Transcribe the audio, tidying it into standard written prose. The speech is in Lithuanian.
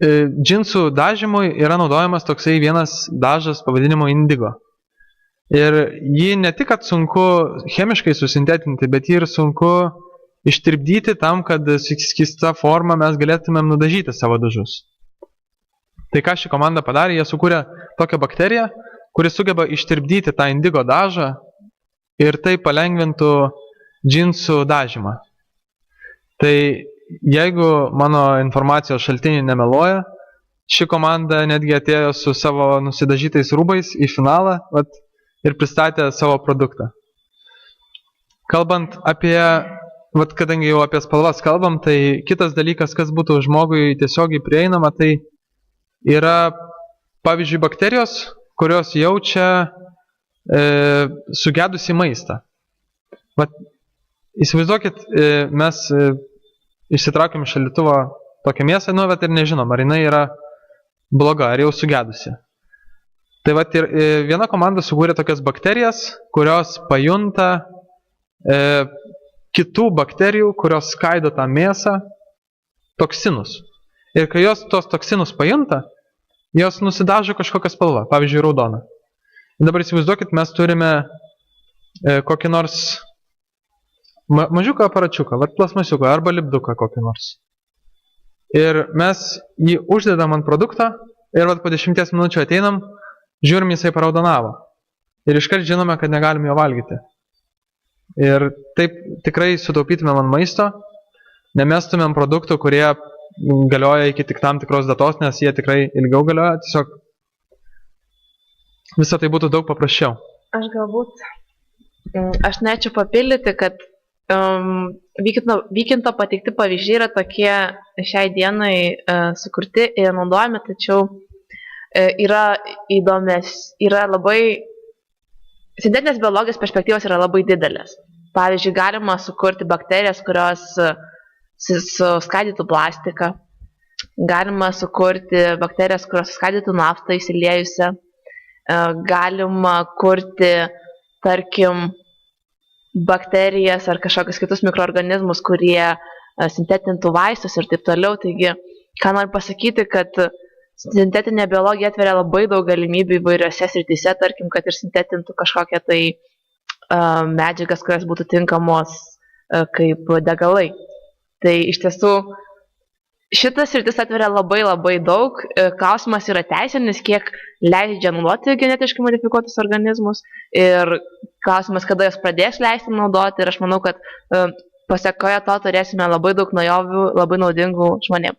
džinsų dažymui yra naudojamas toksai vienas dažas pavadinimu indigo. Ir jį ne tik, kad sunku chemiškai susintetinti, bet jį ir sunku ištirpdyti tam, kad skista forma mes galėtumėm nudažyti savo dažus. Tai ką ši komanda padarė, jie sukūrė tokią bakteriją, kuri sugeba ištirpdyti tą indigo dažą ir tai palengvintų džinsų dažymą. Tai jeigu mano informacijos šaltiniai nemeluoja, ši komanda netgi atėjo su savo nusidažytais rūbais į finalą ir pristatė savo produktą. Kalbant apie, kadangi jau apie spalvas kalbam, tai kitas dalykas, kas būtų žmogui tiesiogiai prieinama, tai yra, pavyzdžiui, bakterijos, kurios jaučia sugedusį maistą. Įsivaizduokit, mes išsitraukiam iš šaldytuvo tokią mėsą, ir nežinom, ar jinai yra bloga, ar jau sugedusi. Tai ir viena komanda sukūrė tokias bakterijas, kurios pajunta kitų bakterijų, kurios skaido tą mėsą, toksinus. Ir kai jos tos toksinus pajunta, jos nusidažo kažkokią spalvą, pavyzdžiui, raudoną. Dabar įsivaizduokit, mes turime kokį nors mažiuką aparačiuką, plasmasiuką arba lipduką kokį nors. Ir mes jį uždedam ant produktą ir po 10 minučių ateinam, žiūrim, jisai paraudonavo. Ir iškart žinome, kad negalim jo valgyti. Ir taip tikrai sutaupytumėm ant maisto, nemestumėm produktų, kurie galioja iki tik tam tikros datos, nes jie tikrai ilgiau galioja. Tiesiog visą tai būtų daug paprasčiau. Aš norėčiau papildyti, kad Vykinto pateikti pavyzdžiai yra tokie šiai dienai sukurti ir naudojami, tačiau yra įdomias, yra labai, sintetinės biologijos perspektyvos yra labai didelės. Pavyzdžiui, galima sukurti bakterijas, kurios suskaidytų plastiką, galima sukurti bakterijas, kurios suskaidytų naftą įsiliejusią, galima kurti, tarkim, bakterijas ar kažkokius kitus mikroorganizmus, kurie sintetintų vaistus ir taip toliau. Taigi, ką noriu pasakyti, kad sintetinė biologija atveria labai daug galimybių įvairiose srityse, tarkim, kad ir sintetintų kažkokią tai medžiagas, kurios būtų tinkamos kaip degalai. Tai iš tiesų, šitas sritis atveria labai daug. Klausimas yra teisinis, kiek leidžia naudoti genetiškai modifikuotus organizmus ir klausimas, kada jos pradės leisti naudoti, ir aš manau, kad pasekoje to turėsime labai daug naujovių, labai naudingų žmonėms.